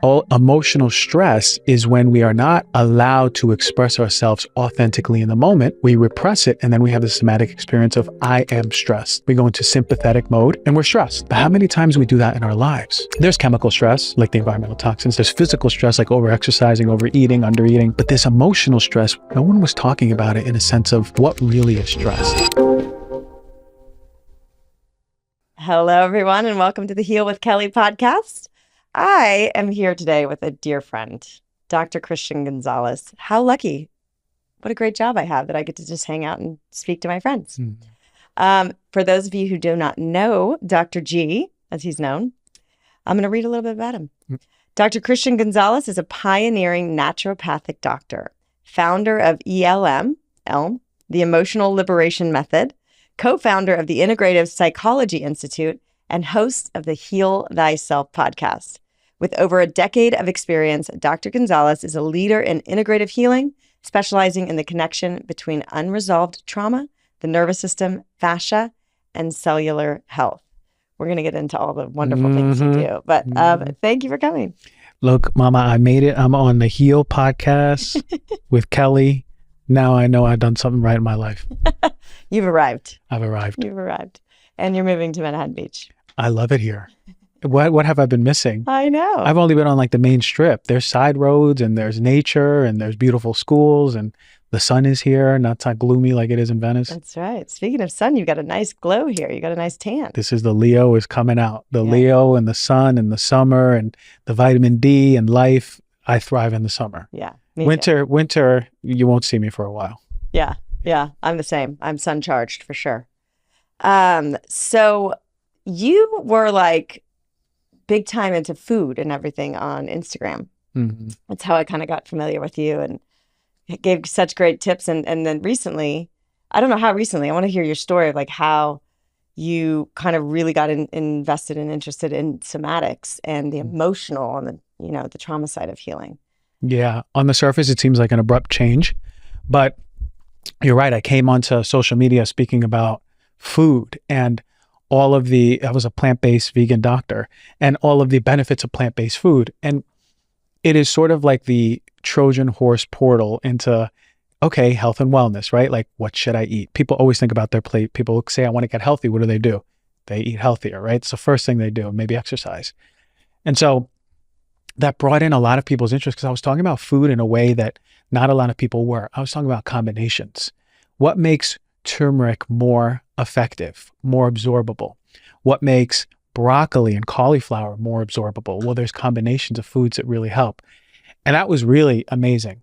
All emotional stress is when we are not allowed to express ourselves authentically in the moment. We repress it, and then we have the somatic experience of I am stressed. We go into sympathetic mode and we're stressed. But how many times we do that in our lives? There's chemical stress, like the environmental toxins. There's physical stress, like over-exercising, overeating, undereating. But this emotional stress, no one was talking about it in a sense of what really is stress. Hello, everyone, and welcome to the Heal with Kelly podcast. I am here today with a dear friend, Dr. Christian Gonzalez. How lucky. What a great job I have that I get to just hang out and speak to my friends. For those of you who do not know Dr. G, as he's known, I'm going to read a little bit about him. Dr. Christian Gonzalez is a pioneering naturopathic doctor, founder of ELM, the Emotional Liberation Method, co-founder of the Integrative Psychology Institute, and host of the Heal Thyself podcast. With over a decade of experience, Dr. Gonzalez is a leader in integrative healing, specializing in the connection between unresolved trauma, the nervous system, fascia, and cellular health. We're going to get into all the wonderful things you do, but thank you for coming. Look, Mama, I made it. I'm on the Heal podcast with Kelly. Now I know I've done something right in my life. You've arrived. I've arrived. You've arrived. And you're moving to Manhattan Beach. I love it here. What have I been missing? I know. I've only been on like the main strip. There's side roads and there's nature and there's beautiful schools and the sun is here, not so gloomy like it is in Venice. That's right. Speaking of sun, you've got a nice glow here. You got a nice tan. This is the Leo is coming out. The Leo and the sun and the summer and the vitamin D and life. I thrive in the summer. Yeah. Winter, you won't see me for a while. Yeah. I'm the same. I'm sun charged for sure. So you were like big time into food and everything on Instagram. Mm-hmm. That's how I kind of got familiar with you and gave such great tips. And then recently, I don't know how recently, I want to hear your story of like how you kind of really got invested and interested in somatics and the emotional and the trauma side of healing. Yeah. On the surface, it seems like an abrupt change, but you're right. I came onto social media speaking about food and I was a plant-based vegan doctor and all of the benefits of plant-based food. And it is sort of like the Trojan horse portal into, okay, health and wellness, right? Like, what should I eat? People always think about their plate. People say, I want to get healthy. What do? They eat healthier, right? It's the first thing they do, maybe exercise. And so that brought in a lot of people's interest because I was talking about food in a way that not a lot of people were. I was talking about combinations. What makes turmeric more effective, more absorbable? What makes broccoli and cauliflower more absorbable? Well, there's combinations of foods that really help. And that was really amazing.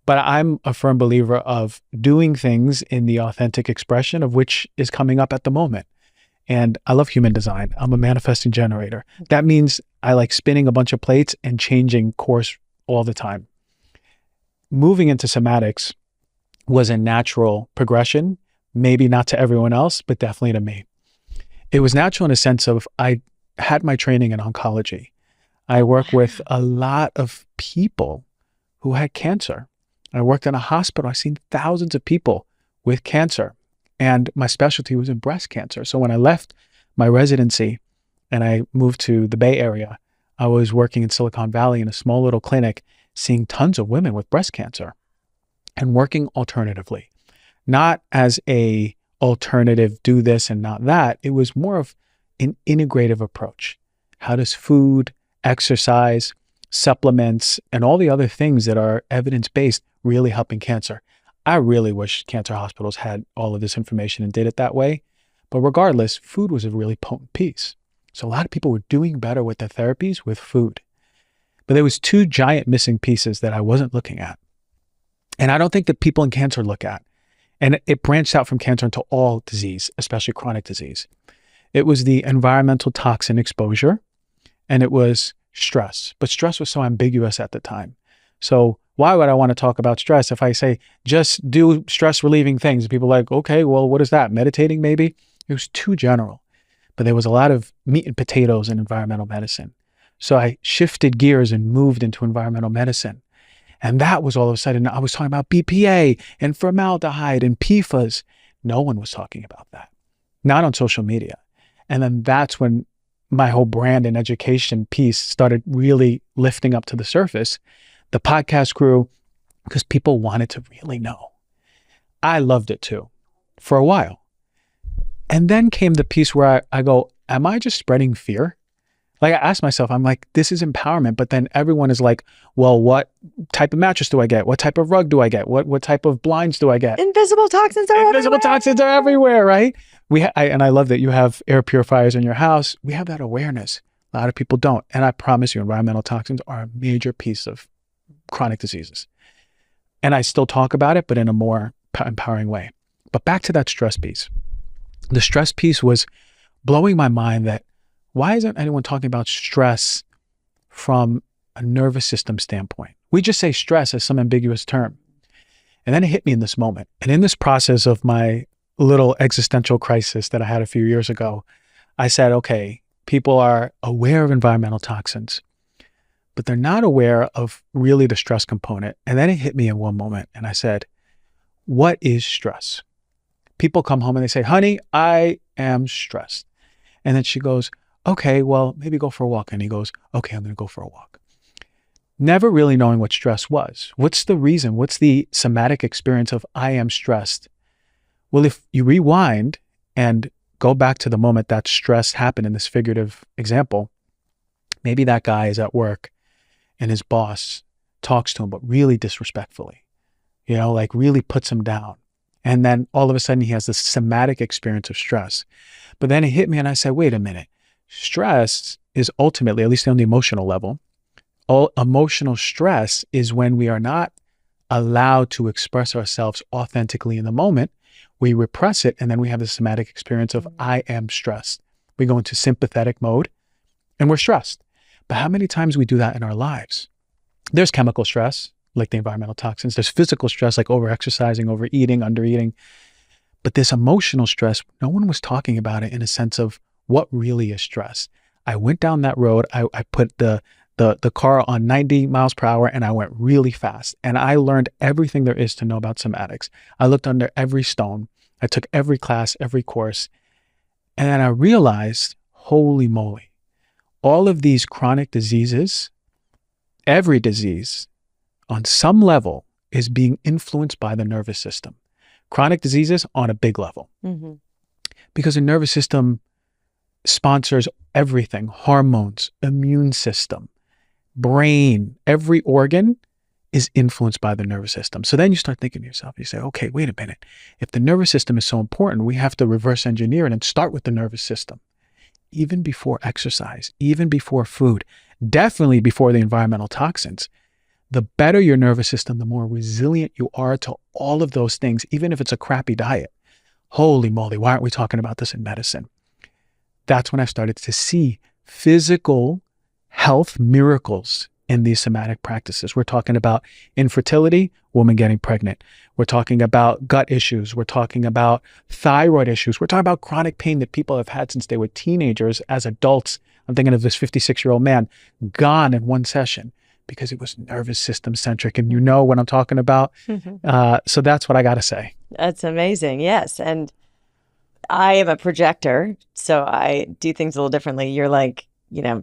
But I'm a firm believer of doing things in the authentic expression of which is coming up at the moment. And I love human design. I'm a manifesting generator. That means I like spinning a bunch of plates and changing course all the time. Moving into somatics was a natural progression, maybe not to everyone else, but definitely to me. It was natural in a sense of I had my training in oncology. I work with a lot of people who had cancer. I worked in a hospital. I've seen thousands of people with cancer, and my specialty was in breast cancer. So when I left my residency and I moved to the Bay Area, I was working in Silicon Valley in a small little clinic, seeing tons of women with breast cancer and working alternatively. Not as a alternative, do this and not that. It was more of an integrative approach. How does food, exercise, supplements, and all the other things that are evidence-based really helping cancer? I really wish cancer hospitals had all of this information and did it that way. But regardless, food was a really potent piece. So a lot of people were doing better with their therapies with food. But there was two giant missing pieces that I wasn't looking at. And I don't think that people in cancer look at. And it branched out from cancer into all disease, especially chronic disease. It was the environmental toxin exposure, and it was stress. But stress was so ambiguous at the time. So why would I want to talk about stress if I say, just do stress relieving things? People are like, okay, well, what is that? Meditating maybe? It was too general. But there was a lot of meat and potatoes in environmental medicine. So I shifted gears and moved into environmental medicine. And that was all of a sudden, I was talking about BPA and formaldehyde and PFAS. No one was talking about that. Not on social media. And then that's when my whole brand and education piece started really lifting up to the surface, the podcast grew because people wanted to really know. I loved it too for a while. And then came the piece where I go, am I just spreading fear? Like I asked myself, I'm like, this is empowerment. But then everyone is like, well, what type of mattress do I get? What type of rug do I get? What type of blinds do I get? Invisible toxins are Invisible toxins are everywhere, right? And I love that you have air purifiers in your house. We have that awareness. A lot of people don't. And I promise you, environmental toxins are a major piece of chronic diseases. And I still talk about it, but in a more empowering way. But back to that stress piece. The stress piece was blowing my mind that why isn't anyone talking about stress from a nervous system standpoint? We just say stress as some ambiguous term. And then it hit me in this moment. And in this process of my little existential crisis that I had a few years ago, I said, okay, people are aware of environmental toxins, but they're not aware of really the stress component. And then it hit me in one moment. And I said, what is stress? People come home and they say, honey, I am stressed. And then she goes, okay, well, maybe go for a walk. And he goes, okay, I'm going to go for a walk. Never really knowing what stress was. What's the reason? What's the somatic experience of I am stressed? Well, if you rewind and go back to the moment that stress happened in this figurative example, maybe that guy is at work and his boss talks to him, but really disrespectfully, like really puts him down. And then all of a sudden he has this somatic experience of stress. But then it hit me and I said, wait a minute. Stress is ultimately, at least on the emotional level, all emotional stress is when we are not allowed to express ourselves authentically in the moment. We repress it, and then we have the somatic experience of I am stressed. We go into sympathetic mode and we're stressed. But how many times we do that in our lives? There's chemical stress, like the environmental toxins. There's physical stress, like overexercising, overeating, undereating. But this emotional stress, no one was talking about it in a sense of what really is stress. I went down that road. I put the car on 90 miles per hour and I went really fast. And I learned everything there is to know about somatics. I looked under every stone. I took every class, every course. And then I realized, holy moly, all of these chronic diseases, every disease on some level is being influenced by the nervous system. Chronic diseases on a big level. Mm-hmm. Because the nervous system sponsors everything, hormones, immune system, brain, every organ is influenced by the nervous system. So then you start thinking to yourself, you say, okay, wait a minute. If the nervous system is so important, we have to reverse engineer it and start with the nervous system. Even before exercise, even before food, definitely before the environmental toxins. The better your nervous system, the more resilient you are to all of those things, even if it's a crappy diet. Holy moly, why aren't we talking about this in medicine? That's when I started to see physical health miracles in these somatic practices. We're talking about infertility, woman getting pregnant. We're talking about gut issues. We're talking about thyroid issues. We're talking about chronic pain that people have had since they were teenagers. As adults, I'm thinking of this 56-year-old man, gone in one session because it was nervous system centric. And you know what I'm talking about. Mm-hmm. So that's what I got to say. That's amazing. Yes. And I am a projector, so I do things a little differently. You're like,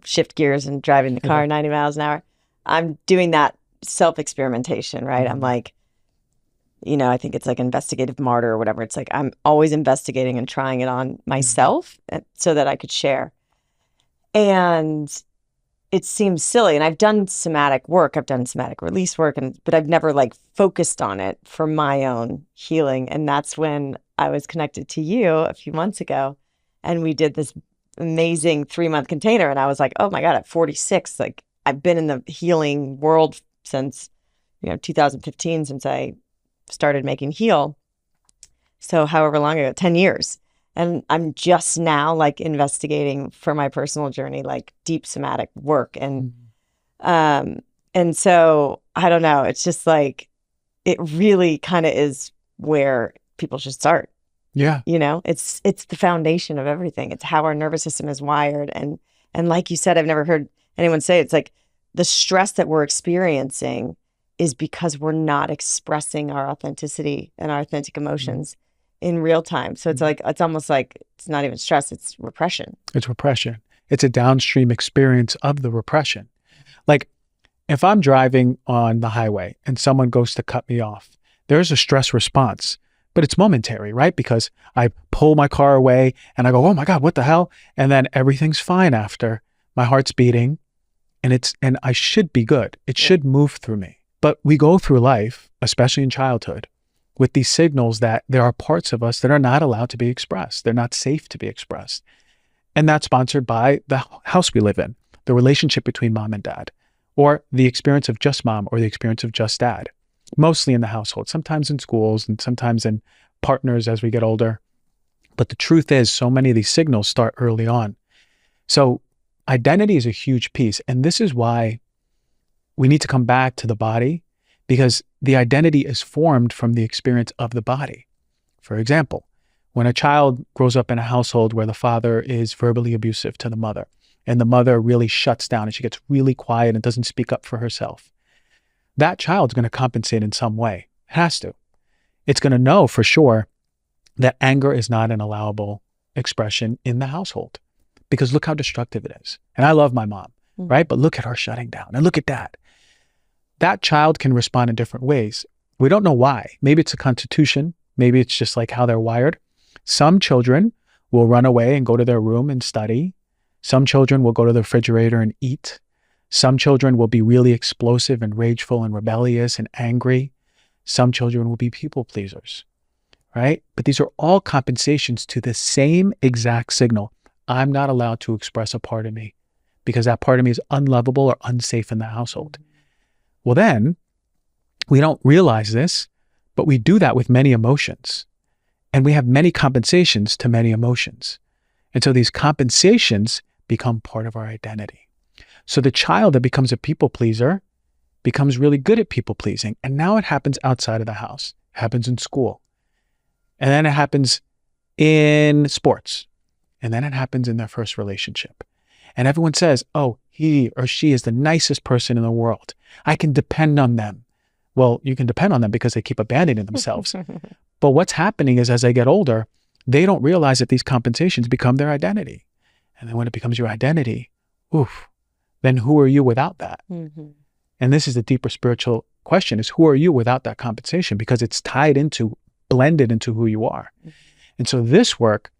shift gears and driving the car 90 miles an hour. I'm doing that self-experimentation, right? Mm-hmm. I'm like, I think it's like investigative martyr or whatever. It's like I'm always investigating and trying it on myself so that I could share. And it seems silly. And I've done somatic work. I've done somatic release work, but I've never focused on it for my own healing. And that's when I was connected to you a few months ago, and we did this amazing 3-month container. And I was like, oh my God, at 46, I've been in the healing world since, 2015, since I started making heal. So however long ago, 10 years. And I'm just now investigating for my personal journey, deep somatic work. And, and so I don't know, it's just it really kind of is where people should start. Yeah. It's the foundation of everything. It's how our nervous system is wired. And like you said, I've never heard anyone say it's the stress that we're experiencing is because we're not expressing our authenticity and our authentic emotions in real time. So it's it's almost like it's not even stress, it's repression. It's repression. It's a downstream experience of the repression. Like if I'm driving on the highway and someone goes to cut me off, there's a stress response, but it's momentary, right? Because I pull my car away and I go, oh my God, what the hell? And then everything's fine after. My heart's beating and I should be good. It should move through me. But we go through life, especially in childhood, with these signals that there are parts of us that are not allowed to be expressed. They're not safe to be expressed. And that's sponsored by the house we live in, the relationship between mom and dad, or the experience of just mom or the experience of just dad, mostly in the household, sometimes in schools and sometimes in partners as we get older. But the truth is, so many of these signals start early on. So identity is a huge piece. And this is why we need to come back to the body, because the identity is formed from the experience of the body. For example, when a child grows up in a household where the father is verbally abusive to the mother, and the mother really shuts down and she gets really quiet and doesn't speak up for herself, that child's going to compensate in some way. It has to. It's going to know for sure that anger is not an allowable expression in the household, because look how destructive it is. And I love my mom, right? But look at her shutting down and look at that. That child can respond in different ways. We don't know why. Maybe it's a constitution. Maybe it's just like how they're wired. Some children will run away and go to their room and study. Some children will go to the refrigerator and eat. Some children will be really explosive and rageful and rebellious and angry. Some children will be people pleasers, right? But these are all compensations to the same exact signal. I'm not allowed to express a part of me because that part of me is unlovable or unsafe in the household. Well, then we don't realize this, but we do that with many emotions. And we have many compensations to many emotions. And so these compensations become part of our identity. So the child that becomes a people pleaser becomes really good at people pleasing. And now it happens outside of the house. It happens in school. And then it happens in sports. And then it happens in their first relationship. And everyone says, oh, he or she is the nicest person in the world. I can depend on them. Well, you can depend on them because they keep abandoning themselves. But what's happening is as they get older, they don't realize that these compensations become their identity. And then when it becomes your identity, then who are you without that? And this is the deeper spiritual question, is who are you without that compensation? Because it's blended into who you are. And so this work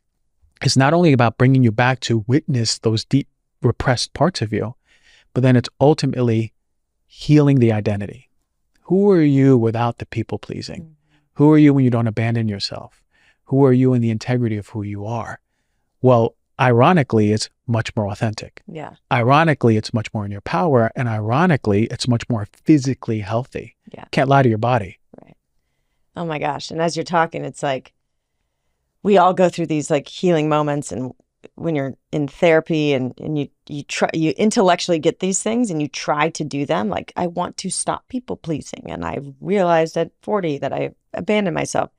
is not only about bringing you back to witness those deep repressed parts of you, but then it's ultimately healing the identity. Who are you without the people pleasing? Who are you when you don't abandon yourself? Who are you in the integrity of who you are? Well, ironically, it's much more authentic. Yeah. Ironically, it's much more in your power. And ironically, it's much more physically healthy. Yeah. Can't lie to your body. Right. Oh my gosh. And as you're talking, it's like we all go through these like healing moments, and when you're in therapy and you intellectually get these things and you try to do them, like I want to stop people pleasing. And I realized at 40 that I abandoned myself.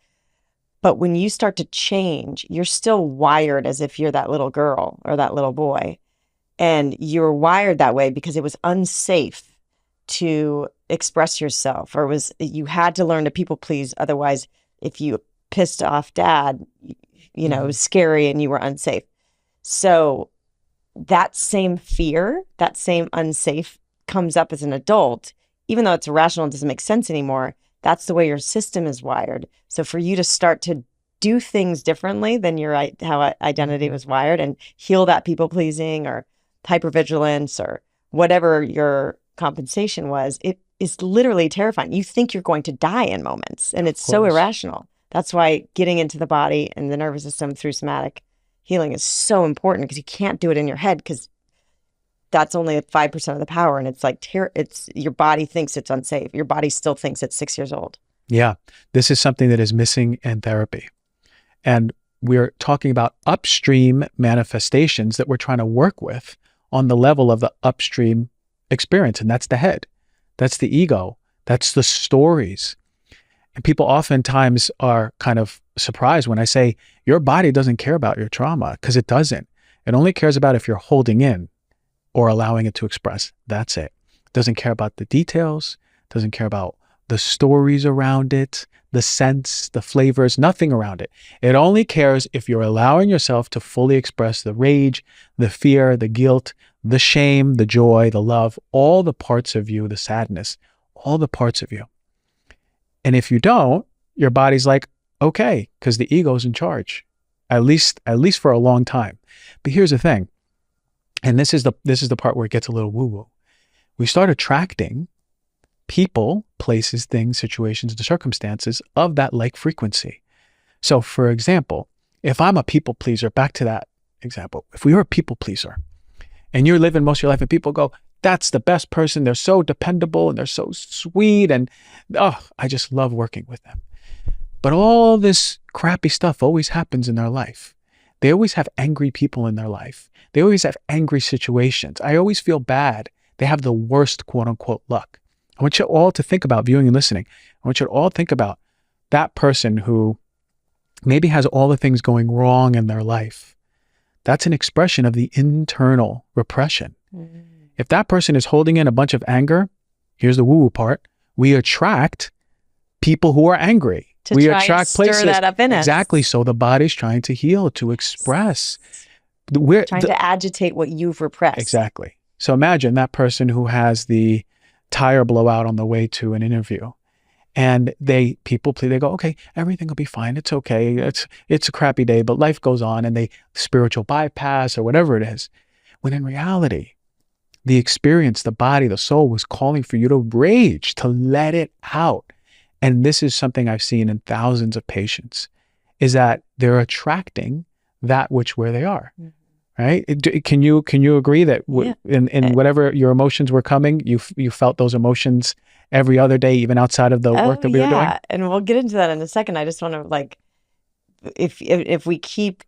But when you start to change, you're still wired as if you're that little girl or that little boy. And you're wired that way because it was unsafe to express yourself, or you had to learn to people please. Otherwise, if you pissed off dad, it was scary and you were unsafe. So that same fear, that same unsafe comes up as an adult, even though it's irrational and doesn't make sense anymore. That's the way your system is wired. So for you to start to do things differently than how identity was wired and heal that people pleasing or hypervigilance or whatever your compensation was, it is literally terrifying. You think you're going to die in moments, and it's so irrational. That's why getting into the body and the nervous system through somatic healing is so important, because you can't do it in your head, because that's only 5% of the power. And it's like, your body thinks it's unsafe. Your body still thinks it's 6 years old. Yeah. This is something that is missing in therapy. And we're talking about upstream manifestations that we're trying to work with on the level of the upstream experience. And that's the head. That's the ego. That's the stories. And people oftentimes are kind of surprised when I say, your body doesn't care about your trauma, because it doesn't. It only cares about if you're holding in or allowing it to express. That's it. It doesn't care about the details, doesn't care about the stories around it, the scents, the flavors, nothing around it. It only cares if you're allowing yourself to fully express the rage, the fear, the guilt, the shame, the joy, the love, all the parts of you, the sadness, all the parts of you. And if you don't, your body's like, okay, because the ego's in charge, at least for a long time. But here's the thing, and this is the part where it gets a little woo-woo. We start attracting people, places, things, situations, and circumstances of that like frequency. So for example, if I'm a people pleaser, back to that example, if we were a people pleaser and you're living most of your life and people go, that's the best person, they're so dependable and they're so sweet and I just love working with them. But all this crappy stuff always happens in their life. They always have angry people in their life. They always have angry situations. I always feel bad. They have the worst quote unquote luck. I want you all to think about viewing and listening. I want you to all think about that person who maybe has all the things going wrong in their life. That's an expression of the internal repression. Mm-hmm. If that person is holding in a bunch of anger, here's the woo-woo part, we attract people who are angry. We attract places. That up in us. Exactly. So the body's trying to heal, to express. We're trying to agitate what you've repressed. Exactly. So imagine that person who has the tire blowout on the way to an interview, and people plead, they go, okay, everything will be fine. It's okay. It's a crappy day, but life goes on, and they spiritual bypass or whatever it is. When in reality, the experience, the body, the soul was calling for you to rage, to let it out. And this is something I've seen in thousands of patients, is that they're attracting that which where they are. Mm-hmm. Right? Can you agree that in whatever your emotions were coming, you felt those emotions every other day, even outside of the work that we were doing? Yeah, and we'll get into that in a second. I just want to if we keep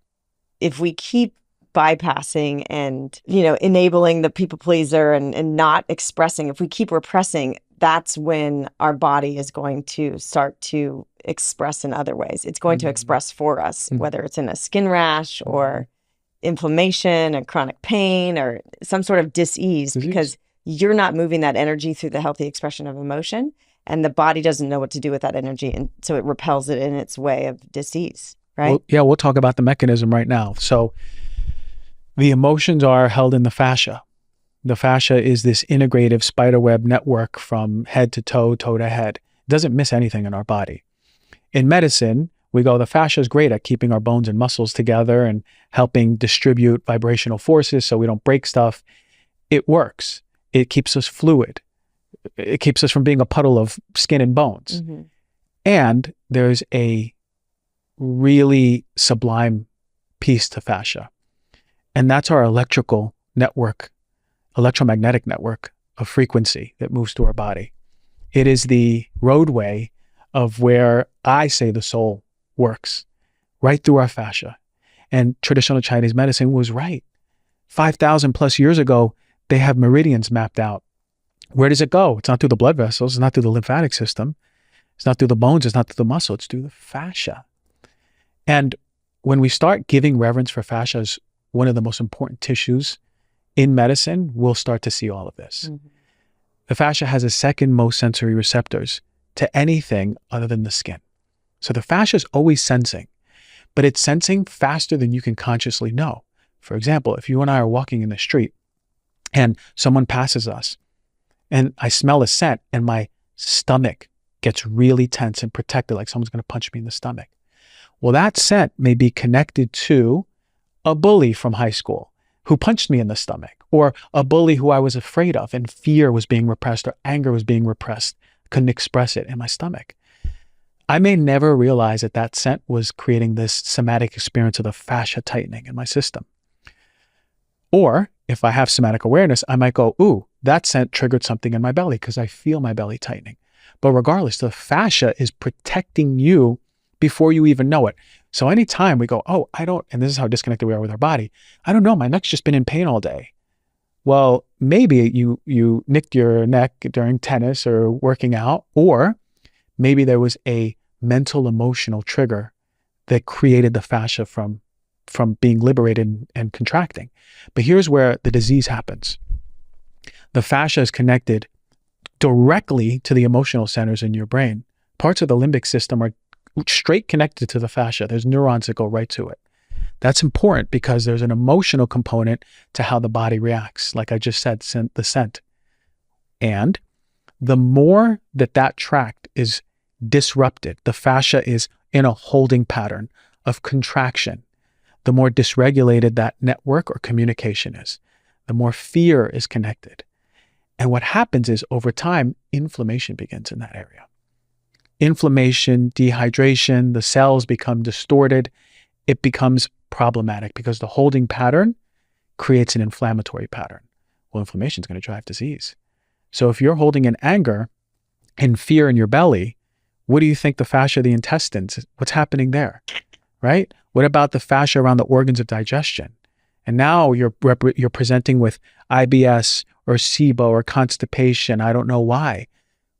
bypassing and enabling the people pleaser and not expressing, if we keep repressing, that's when our body is going to start to express in other ways. It's going to express for us, whether it's in a skin rash or inflammation and chronic pain or some sort of disease, because you're not moving that energy through the healthy expression of emotion, and the body doesn't know what to do with that energy, and so it repels it in its way of disease, right? Well, we'll talk about the mechanism right now. So the emotions are held in the fascia. The fascia is this integrative spiderweb network from head to toe, toe to head. It doesn't miss anything in our body. In medicine, we go, the fascia is great at keeping our bones and muscles together and helping distribute vibrational forces so we don't break stuff. It works. It keeps us fluid. It keeps us from being a puddle of skin and bones. Mm-hmm. And there's a really sublime piece to fascia. And that's our electromagnetic network of frequency that moves through our body. It is the roadway of where I say the soul works, right through our fascia. And traditional Chinese medicine was right. 5,000 plus years ago, they have meridians mapped out. Where does it go? It's not through the blood vessels. It's not through the lymphatic system. It's not through the bones. It's not through the muscle. It's through the fascia. And when we start giving reverence for fascia as one of the most important tissues in medicine, we'll start to see all of this. Mm-hmm. The fascia has the second most sensory receptors to anything other than the skin. So the fascia is always sensing, but it's sensing faster than you can consciously know. For example, if you and I are walking in the street and someone passes us and I smell a scent and my stomach gets really tense and protected, like someone's going to punch me in the stomach. Well, that scent may be connected to a bully from high school who punched me in the stomach, or a bully who I was afraid of and fear was being repressed or anger was being repressed, couldn't express it in my stomach. I may never realize that that scent was creating this somatic experience of the fascia tightening in my system. Or if I have somatic awareness, I might go, ooh, that scent triggered something in my belly because I feel my belly tightening. But regardless, the fascia is protecting you before you even know it. So anytime we go, oh, and this is how disconnected we are with our body. I don't know, my neck's just been in pain all day. Well, maybe you nicked your neck during tennis or working out, or maybe there was a mental emotional trigger that created the fascia from being liberated and contracting. But here's where the disease happens. The fascia is connected directly to the emotional centers in your brain, Parts of the limbic system are straight connected to the fascia. There's neurons that go right to it. That's important because there's an emotional component to how the body reacts. Like I just said, the scent. And the more that tract is disrupted, the fascia is in a holding pattern of contraction, the more dysregulated that network or communication is, the more fear is connected. And what happens is over time, inflammation begins in that area. Inflammation, dehydration, the cells become distorted. It becomes problematic because the holding pattern creates an inflammatory pattern. Well, inflammation is going to drive disease. So if you're holding in anger and fear in your belly, what do you think the fascia of the intestines, what's happening there, right? What about the fascia around the organs of digestion? And now you're presenting with IBS or SIBO or constipation. I don't know why.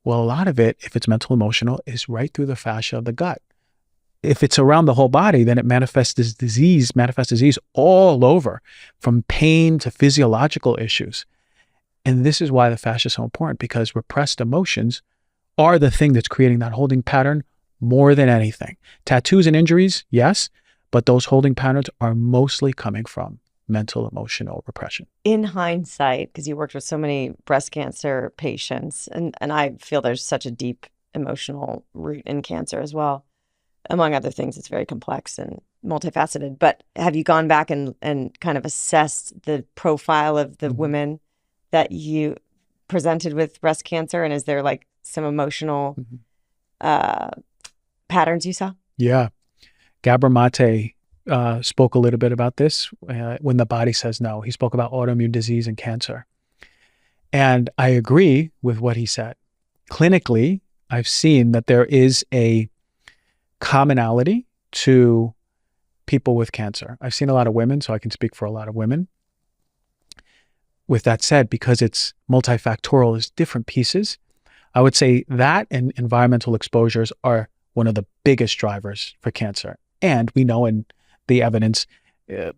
Well, a lot of it, if it's mental emotional, is right through the fascia of the gut. If it's around the whole body, then it manifests disease all over, from pain to physiological issues. And this is why the fascia is so important, because repressed emotions are the thing that's creating that holding pattern more than anything. Tattoos and injuries, yes, but those holding patterns are mostly coming from mental emotional repression. In hindsight, because you worked with so many breast cancer patients, and I feel there's such a deep emotional root in cancer as well. Among other things, it's very complex and multifaceted. But have you gone back and kind of assessed the profile of the women that you presented with breast cancer? And is there like some emotional patterns you saw? Yeah. Gabor Mate spoke a little bit about this when the body says no. He spoke about autoimmune disease and cancer. And I agree with what he said. Clinically, I've seen that there is a commonality to people with cancer. I've seen a lot of women, so I can speak for a lot of women. With that said, because it's multifactorial, there's different pieces. I would say that and environmental exposures are one of the biggest drivers for cancer. And we know in the evidence,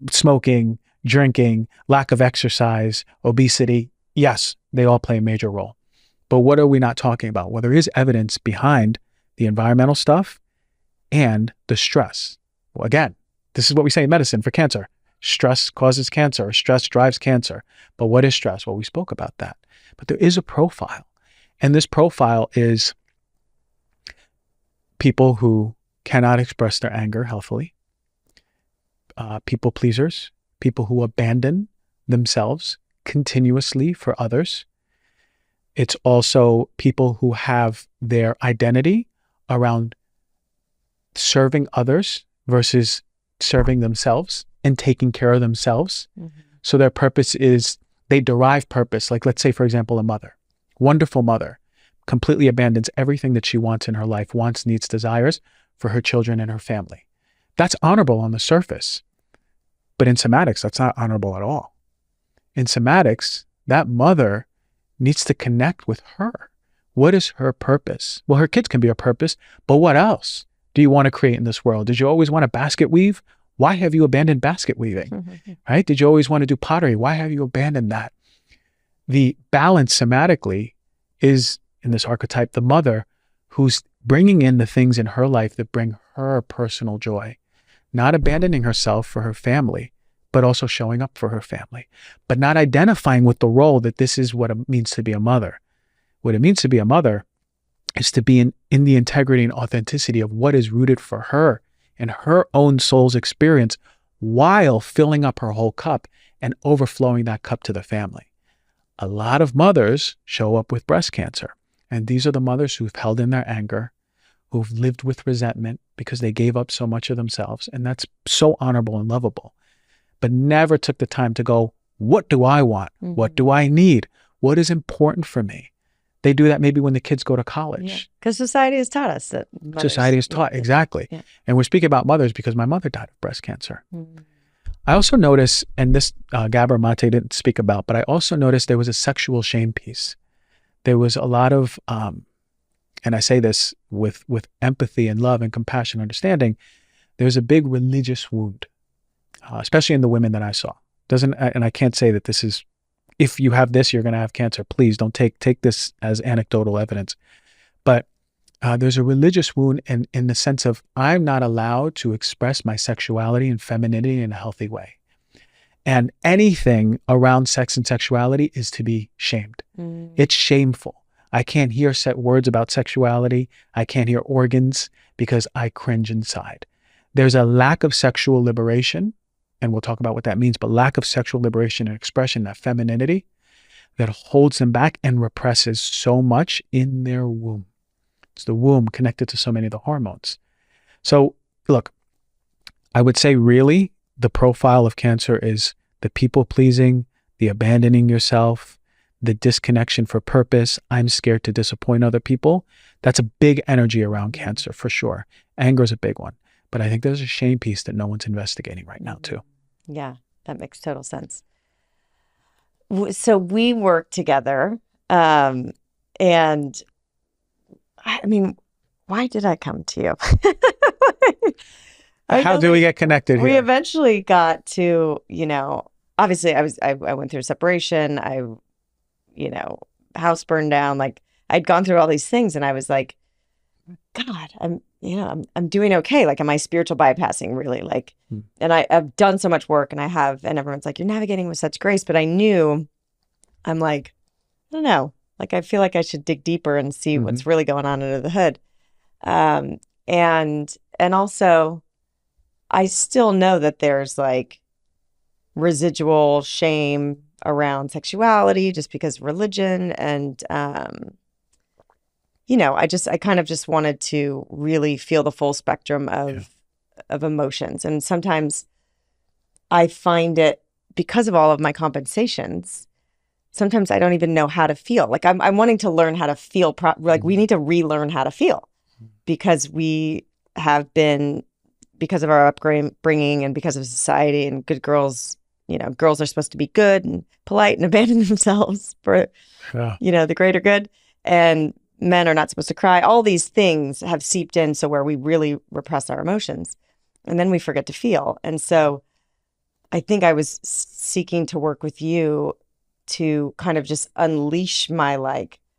smoking, drinking, lack of exercise, obesity, yes, they all play a major role. But what are we not talking about? Well, there is evidence behind the environmental stuff and the stress. Well, again, this is what we say in medicine for cancer. Stress causes cancer, or stress drives cancer. But what is stress? Well, we spoke about that. But there is a profile. And this profile is people who cannot express their anger healthily, people pleasers, people who abandon themselves continuously for others. It's also people who have their identity around serving others versus serving themselves and taking care of themselves. So their purpose is, they derive purpose. Like, let's say, for example, a mother, wonderful mother, completely abandons everything that she wants in her life, wants, needs, desires for her children and her family. That's honorable on the surface. But in somatics, that's not honorable at all. In somatics, that mother needs to connect with her. What is her purpose? Well, her kids can be a purpose, but what else do you want to create in this world? Did you always want to basket weave? Why have you abandoned basket weaving? Right? Did you always want to do pottery? Why have you abandoned that? The balance somatically is, in this archetype, the mother who's bringing in the things in her life that bring her personal joy, not abandoning herself for her family, but also showing up for her family, but not identifying with the role that this is what it means to be a mother. What it means to be a mother is to be in the integrity and authenticity of what is rooted for her and her own soul's experience, while filling up her whole cup and overflowing that cup to the family. A lot of mothers show up with breast cancer, and these are the mothers who've held in their anger, who've lived with resentment because they gave up so much of themselves, and that's so honorable and lovable, but never took the time to go, what do I want? What do I need? What is important for me? They do that maybe when the kids go to college. Because society has taught us that. Society has taught, exactly. And we're speaking about mothers because my mother died of breast cancer. I also noticed, and this Gabor Mate didn't speak about, but I also noticed there was a sexual shame piece. There was a lot of, and I say this with empathy and love and compassion and understanding, there's a big religious wound, especially in the women that I saw. And I can't say that this is, if you have this, you're going to have cancer. Please don't take this as anecdotal evidence. But There's a religious wound in the sense of I'm not allowed to express my sexuality and femininity in a healthy way. And anything around sex and sexuality is to be shamed. It's shameful. I can't hear set words about sexuality. I can't hear organs because I cringe inside. There's a lack of sexual liberation, and we'll talk about what that means, but lack of sexual liberation and expression, that femininity, that holds them back and represses so much in their womb. It's the womb connected to so many of the hormones. So look, I would say really the profile of cancer is the people pleasing, the abandoning yourself, the disconnection for purpose. I'm scared to disappoint other people. That's a big energy around cancer for sure. Anger is a big one. But I think there's a shame piece that no one's investigating right now too. Yeah, that makes total sense. So we work together. And I mean, why did I come to you? How do we get connected here? We eventually got to, obviously I went through separation. House burned down. Like I'd gone through all these things and I was like, God, I'm doing okay. Like, am I spiritual bypassing really? Like, and I've done so much work and everyone's like, you're navigating with such grace. But I knew, I'm like, I don't know. Like, I feel like I should dig deeper and see what's really going on under the hood. And also I still know that there's like residual shame around sexuality just because of religion. And, I kind of just wanted to really feel the full spectrum of emotions. And sometimes I find it, because of all of my compensations, sometimes I don't even know how to feel. Like I'm wanting to learn how to feel. We need to relearn how to feel, because we have been, because of our upbringing and because of society and good girls, girls are supposed to be good and polite and abandon themselves for, the greater good. And men are not supposed to cry. All these things have seeped in. So where we really repress our emotions and then we forget to feel. And so I think I was seeking to work with you to kind of just unleash my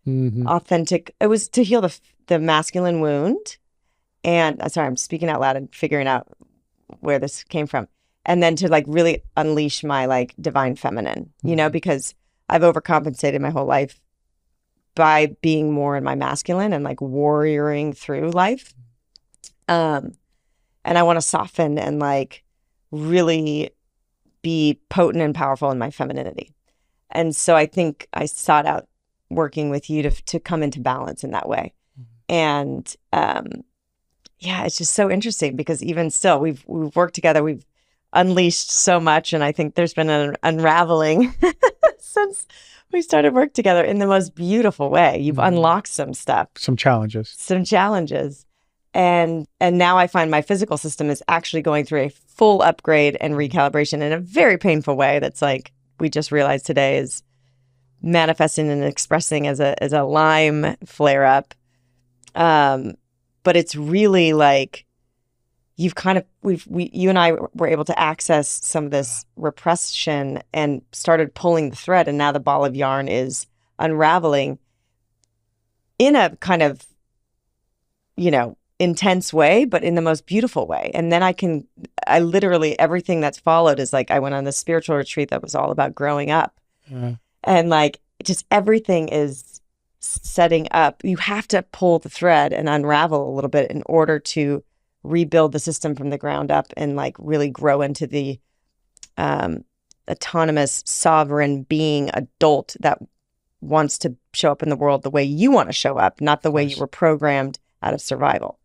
authentic, it was to heal the masculine wound. And sorry, I'm speaking out loud and figuring out where this came from. And then to really unleash my divine feminine, because I've overcompensated my whole life by being more in my masculine and warrioring through life. And I want to soften and really be potent and powerful in my femininity. And so I think I sought out working with you to come into balance in that way. And it's just so interesting because even still, we've worked together, we've unleashed so much, and I think there's been an unraveling since we started work together in the most beautiful way. You've unlocked some stuff, some challenges, and now I find my physical system is actually going through a full upgrade and recalibration in a very painful way. That's we just realized today is manifesting and expressing as a Lyme flare up. But it's really you've kind of, you and I were able to access some of this repression and started pulling the thread. And now the ball of yarn is unraveling in a kind of, intense way, but in the most beautiful way. And then I literally, everything that's followed is I went on this spiritual retreat that was all about growing up. And just everything is setting up. You have to pull the thread and unravel a little bit in order to rebuild the system from the ground up and really grow into the autonomous, sovereign being adult that wants to show up in the world the way you want to show up, not the way you were programmed out of survival.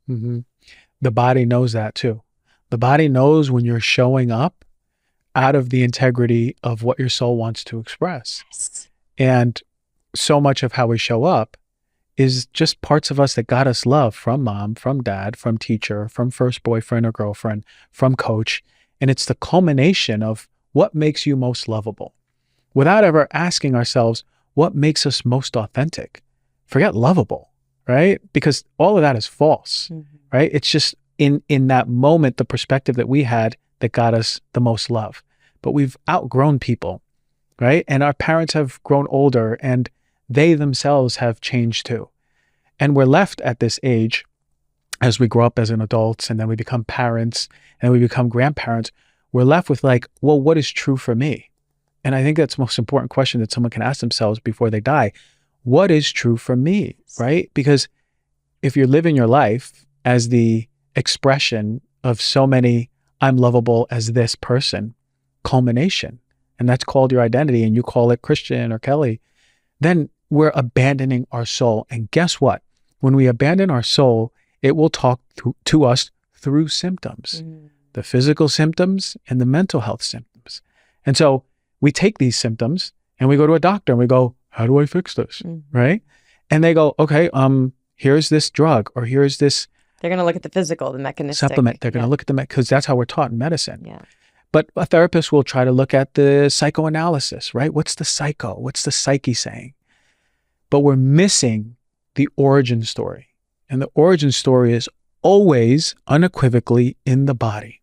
The body knows that too. The body knows when you're showing up out of the integrity of what your soul wants to express. Yes. And so much of how we show up is just parts of us that got us love from mom, from dad, from teacher, from first boyfriend or girlfriend, from coach. And it's the culmination of what makes you most lovable without ever asking ourselves what makes us most authentic. Forget lovable, right? Because all of that is false, right? It's just in that moment, the perspective that we had that got us the most love. But we've outgrown people, right? And our parents have grown older and they themselves have changed too. And we're left at this age as we grow up as an adults, and then we become parents, and we become grandparents. We're left with like, well, what is true for me? And I think that's the most important question that someone can ask themselves before they die. What is true for me, right? Because if you're living your life as the expression of so many, I'm lovable as this person, culmination, and that's called your identity, and you call it Christian or Kelly, then we're abandoning our soul. And guess what? When we abandon our soul, it will talk to us through symptoms, the physical symptoms and the mental health symptoms. And so we take these symptoms and we go to a doctor and we go, how do I fix this? Right? And they go, okay, here's this drug, or here's this. They're going to look at the physical, the mechanistic. Supplement. They're going to look at the, because that's how we're taught in medicine. Yeah. But a therapist will try to look at the psychoanalysis, right? What's the psycho? What's the psyche saying? But we're missing the origin story. And the origin story is always unequivocally in the body.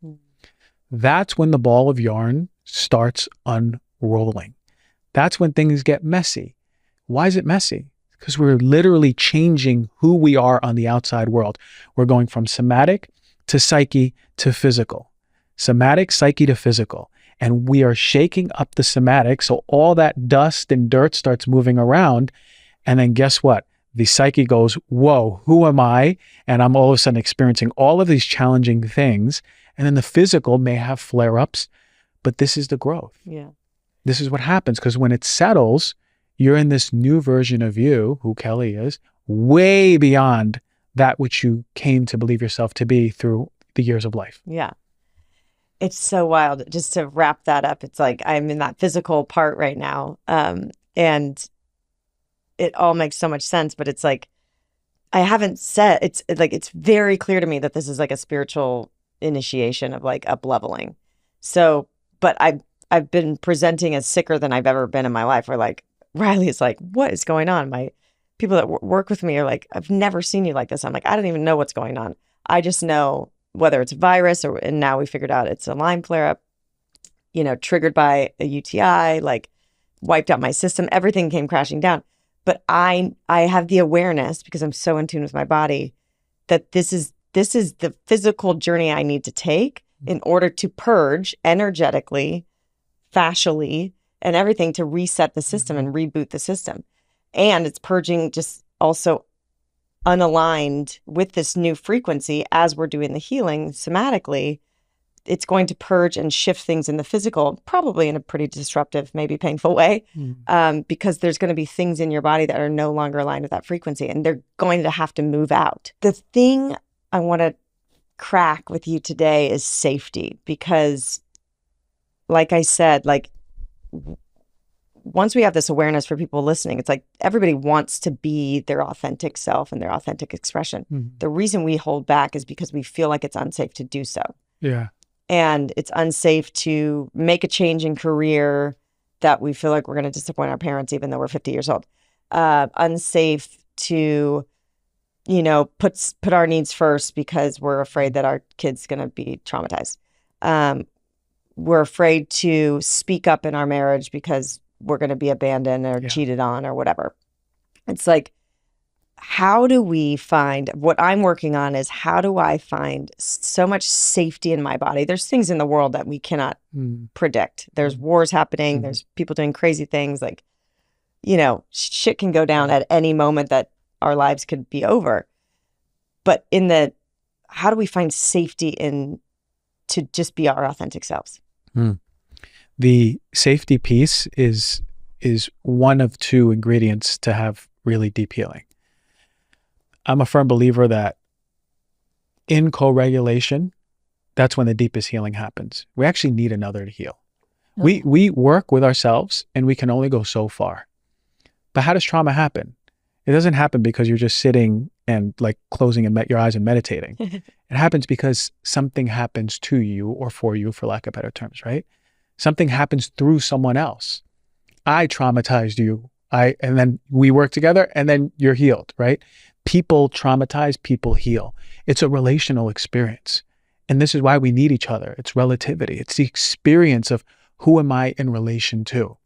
That's when the ball of yarn starts unrolling. That's when things get messy. Why is it messy? Because we're literally changing who we are on the outside world. We're going from somatic to psyche to physical. Somatic, psyche to physical. And we are shaking up the somatic, so all that dust and dirt starts moving around. And then guess what? The psyche goes, whoa, who am I? And I'm all of a sudden experiencing all of these challenging things. And then the physical may have flare-ups, but this is the growth. Yeah. This is what happens, because when it settles, you're in this new version of you, who Kelly is, way beyond that which you came to believe yourself to be through the years of life. Yeah. It's so wild. Just to wrap that up, it's like I'm in that physical part right now. And it all makes so much sense, but it's like, I haven't said, it's like, it's very clear to me that this is like a spiritual initiation of like up leveling. So, but I've been presenting as sicker than I've ever been in my life. Where like, Riley is like, what is going on? My people that work with me are like, I've never seen you like this. I'm like, I don't even know what's going on. I just know whether it's a virus or, and now we figured out it's a Lyme flare up, triggered by a UTI, like wiped out my system. Everything came crashing down. But I have the awareness, because I'm so in tune with my body, that this is the physical journey I need to take in order to purge energetically, fascially, and everything to reset the system and reboot the system. And it's purging just also unaligned with this new frequency as we're doing the healing somatically. It's going to purge and shift things in the physical, probably in a pretty disruptive, maybe painful way, because there's going to be things in your body that are no longer aligned with that frequency, and they're going to have to move out. The thing I want to crack with you today is safety, because like I said, like once we have this awareness for people listening, it's like everybody wants to be their authentic self and their authentic expression. The reason we hold back is because we feel like it's unsafe to do so. Yeah. And it's unsafe to make a change in career that we feel like we're going to disappoint our parents, even though we're 50 years old. Unsafe to, put our needs first because we're afraid that our kid's going to be traumatized. We're afraid to speak up in our marriage because we're going to be abandoned or cheated on or whatever. It's like, how do we find, what I'm working on is how do I find so much safety in my body? There's things in the world that we cannot predict. There's wars happening. There's people doing crazy things. Like, shit can go down at any moment that our lives could be over. But how do we find safety in to just be our authentic selves? The safety piece is one of two ingredients to have really deep healing. I'm a firm believer that in co-regulation, that's when the deepest healing happens. We actually need another to heal. Okay. We work with ourselves and we can only go so far. But how does trauma happen? It doesn't happen because you're just sitting and like closing your eyes and meditating. It happens because something happens to you or for you, for lack of better terms, right? Something happens through someone else. I traumatized you. And then we work together and then you're healed, right? People traumatize, people heal. It's a relational experience. And this is why we need each other. It's relativity. It's the experience of who am I in relation to?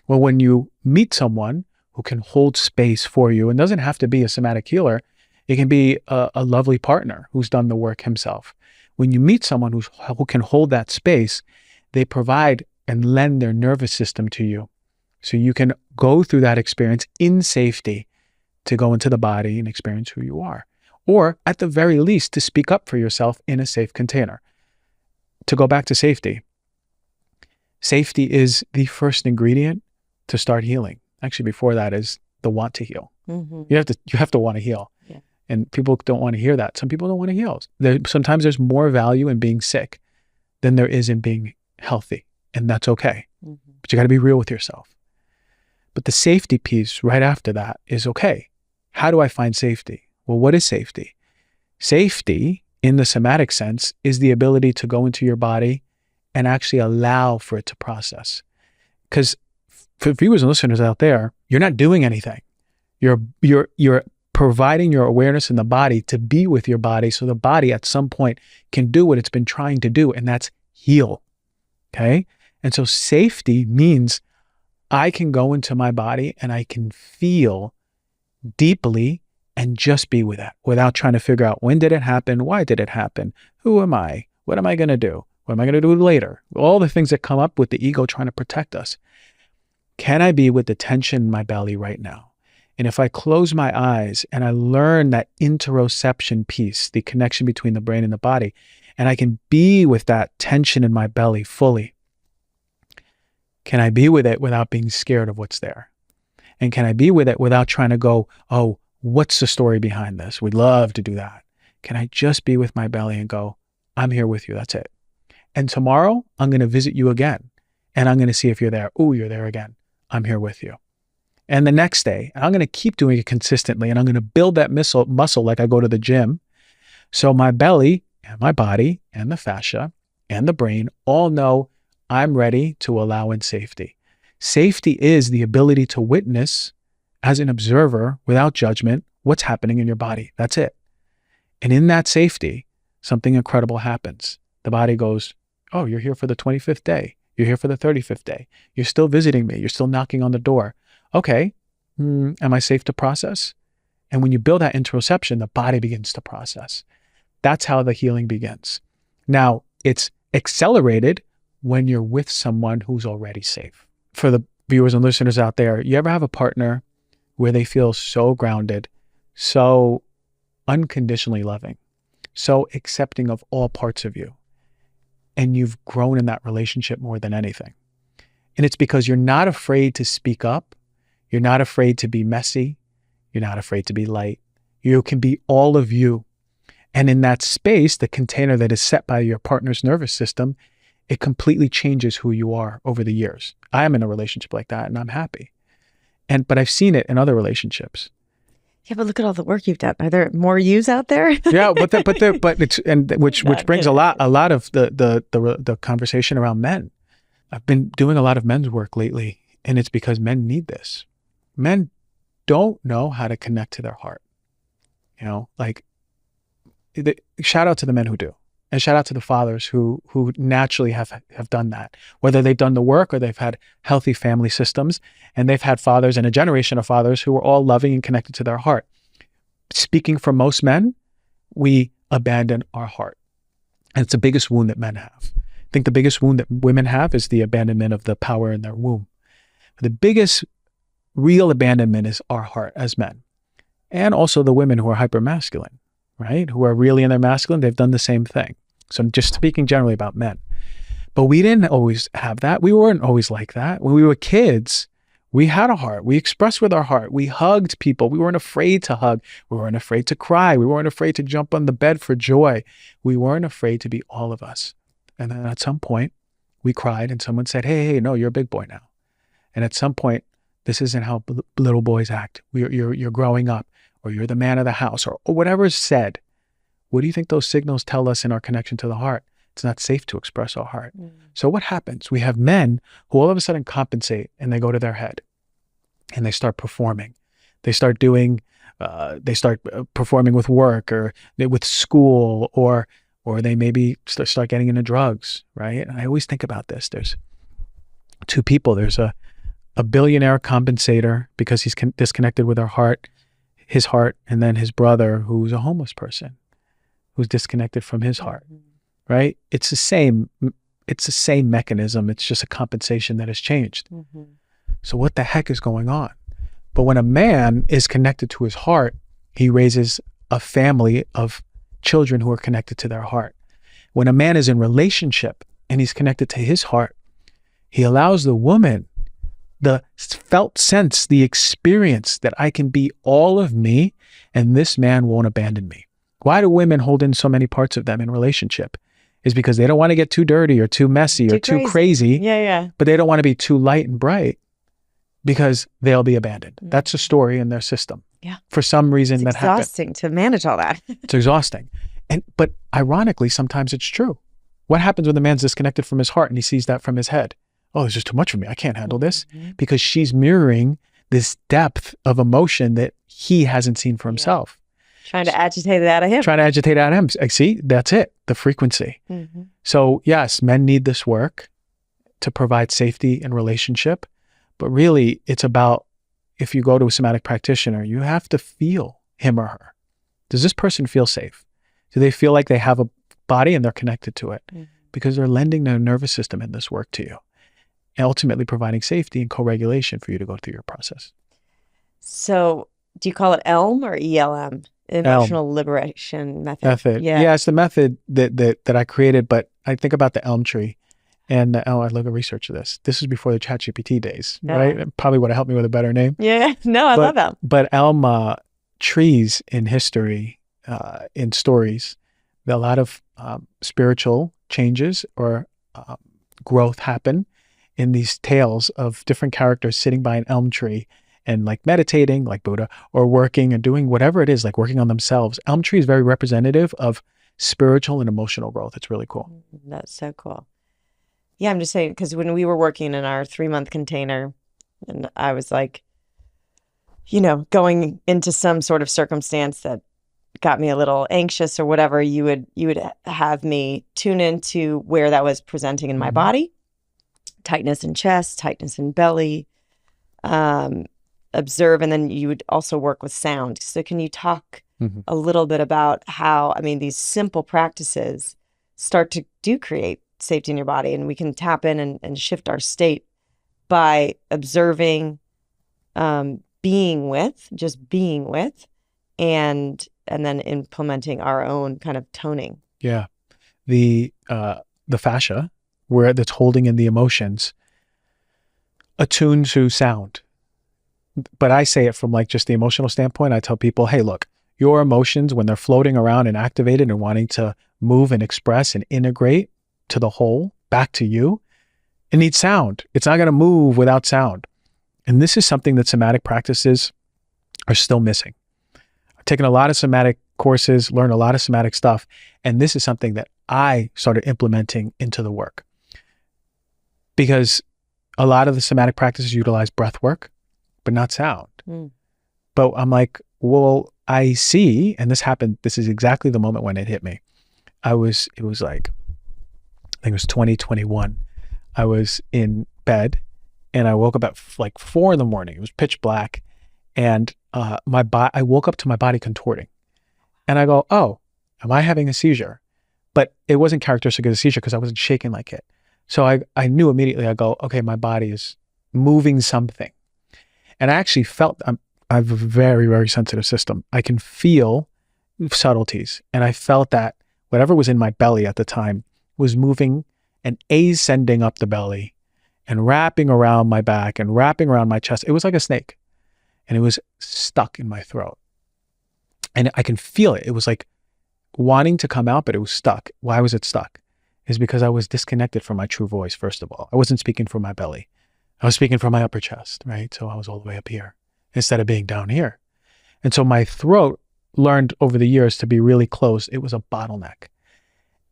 Well, when you meet someone who can hold space for you, and doesn't have to be a somatic healer, It can be a lovely partner who's done the work himself. When you meet someone who can hold that space, they provide and lend their nervous system to you. So you can go through that experience in safety to go into the body and experience who you are. Or at the very least, to speak up for yourself in a safe container. To go back to safety. Safety is the first ingredient to start healing. Actually, before that is the want to heal. Mm-hmm. You have to want to heal. Yeah. And people don't want to hear that. Some people don't want to heal. Sometimes there's more value in being sick than there is in being healthy. And that's okay. Mm-hmm. But you got to be real with yourself. But the safety piece right after that is, okay, how do I find safety? Well, what is safety? Safety, in the somatic sense, is the ability to go into your body and actually allow for it to process. Because for viewers and listeners out there, you're not doing anything. You're providing your awareness in the body to be with your body, so the body at some point can do what it's been trying to do, and that's heal. Okay? And so safety means I can go into my body and I can feel deeply and just be with that without trying to figure out, when did it happen? Why did it happen? Who am I? What am I going to do? What am I going to do later? All the things that come up with the ego trying to protect us. Can I be with the tension in my belly right now? And if I close my eyes and I learn that interoception piece, the connection between the brain and the body, and I can be with that tension in my belly fully, can I be with it without being scared of what's there? And can I be with it without trying to go, oh, what's the story behind this? We'd love to do that. Can I just be with my belly and go, I'm here with you. That's it. And tomorrow I'm going to visit you again. And I'm going to see if you're there. Oh, you're there again. I'm here with you. And the next day, and I'm going to keep doing it consistently. And I'm going to build that muscle like I go to the gym. So my belly and my body and the fascia and the brain all know I'm ready to allow in safety. Safety is the ability to witness as an observer without judgment what's happening in your body. That's it. And in that safety, something incredible happens. The body goes, oh, you're here for the 25th day. You're here for the 35th day. You're still visiting me. You're still knocking on the door. Okay, am I safe to process? And when you build that interoception, the body begins to process. That's how the healing begins. Now, it's accelerated when you're with someone who's already safe. For the viewers and listeners out there, you ever have a partner where they feel so grounded, so unconditionally loving, so accepting of all parts of you, and you've grown in that relationship more than anything? And it's because you're not afraid to speak up. You're not afraid to be messy. You're not afraid to be light. You can be all of you. And in that space, the container that is set by your partner's nervous system, it completely changes who you are over the years. I am in a relationship like that and I'm happy. But I've seen it in other relationships. Yeah, but look at all the work you've done. Are there more yous out there? Yeah, which brings a lot of the conversation around men. I've been doing a lot of men's work lately, and it's because men need this. Men don't know how to connect to their heart. Shout out to the men who do. And shout out to the fathers who naturally have done that, whether they've done the work or they've had healthy family systems, and they've had fathers and a generation of fathers who are all loving and connected to their heart. Speaking for most men, we abandon our heart. And it's the biggest wound that men have. I think the biggest wound that women have is the abandonment of the power in their womb. The biggest real abandonment is our heart as men. And also the women who are hypermasculine, right? Who are really in their masculine, they've done the same thing. So I'm just speaking generally about men. But we didn't always have that. We weren't always like that. When we were kids, we had a heart. We expressed with our heart. We hugged people. We weren't afraid to hug. We weren't afraid to cry. We weren't afraid to jump on the bed for joy. We weren't afraid to be all of us. And then at some point, we cried and someone said, hey, no, you're a big boy now. And at some point, this isn't how little boys act. You're growing up, or you're the man of the house, or whatever is said. What do you think those signals tell us in our connection to the heart? It's not safe to express our heart. Mm. So what happens? We have men who all of a sudden compensate and they go to their head and they start performing. They start performing with work or with school, or they maybe start getting into drugs, right? And I always think about this. There's two people. There's a billionaire compensator because he's disconnected with our heart. his heart, and then his brother, who's a homeless person, who's disconnected from his heart, right? It's the same mechanism. It's just a compensation that has changed. So what the heck is going on? But when a man is connected to his heart, he raises a family of children who are connected to their heart. When a man is in relationship and he's connected to his heart, he allows the woman the felt sense, the experience that I can be all of me and this man won't abandon me. Why do women hold in so many parts of them in relationship? Is because they don't want to get too dirty or too messy or too crazy. Yeah. But they don't want to be too light and bright because they'll be abandoned. That's a story in their system. Yeah. For some reason that happened. It's exhausting to manage all that. It's exhausting. But ironically, sometimes it's true. What happens when the man's disconnected from his heart and he sees that from his head? Oh, there's just too much for me. I can't handle this. Because she's mirroring this depth of emotion that he hasn't seen for himself. Trying to agitate it out of him. See, that's it, the frequency. So yes, men need this work to provide safety in relationship. But really, it's about, if you go to a somatic practitioner, you have to feel him or her. Does this person feel safe? Do they feel like they have a body and they're connected to it? Because they're lending their nervous system in this work to you, and ultimately providing safety and co-regulation for you to go through your process. So do you call it ELM or ELM? Emotional liberation method. Yeah, it's the method that I created, but I think about the elm tree. And I look at research of this. This is before the ChatGPT days, right? It probably would have helped me with a better name. Yeah, no, I love elm. But elm trees in history, in stories, a lot of spiritual changes or growth happen in these tales of different characters sitting by an elm tree and like meditating like Buddha, or working and doing whatever it is, like working on themselves. Elm tree is very representative of spiritual and emotional growth. It's really cool. That's so cool. Yeah, I'm just saying, because when we were working in our 3-month container, and I was like, going into some sort of circumstance that got me a little anxious or whatever, you would have me tune into where that was presenting in my body. Tightness in chest, tightness in belly, observe, and then you would also work with sound. So can you talk a little bit about how, these simple practices start to create safety in your body, and we can tap in and shift our state by observing, being with, and then implementing our own kind of toning. Yeah. The fascia, where that's holding in the emotions, attuned to sound. But I say it from like just the emotional standpoint. I tell people, hey, look, your emotions, when they're floating around and activated and wanting to move and express and integrate to the whole, back to you, it needs sound. It's not going to move without sound. And this is something that somatic practices are still missing. I've taken a lot of somatic courses, learned a lot of somatic stuff, and this is something that I started implementing into the work. Because a lot of the somatic practices utilize breath work, but not sound. But I'm like, well, I see, and this is exactly the moment when it hit me. It was like, I think it was 2021. I was in bed and I woke up at like 4 a.m. It was pitch black. And I woke up to my body contorting. And I go, oh, am I having a seizure? But it wasn't characteristic of a seizure because I wasn't shaking like it. So I knew immediately. I go, okay, my body is moving something. And I actually felt, I have a very, very sensitive system. I can feel subtleties. And I felt that whatever was in my belly at the time was moving and ascending up the belly and wrapping around my back and wrapping around my chest. It was like a snake. And it was stuck in my throat. And I can feel it. It was like wanting to come out, but it was stuck. Why was it stuck? It's because I was disconnected from my true voice, first of all. I wasn't speaking from my belly. I was speaking from my upper chest, right? So I was all the way up here instead of being down here. And so my throat learned over the years to be really close. It was a bottleneck.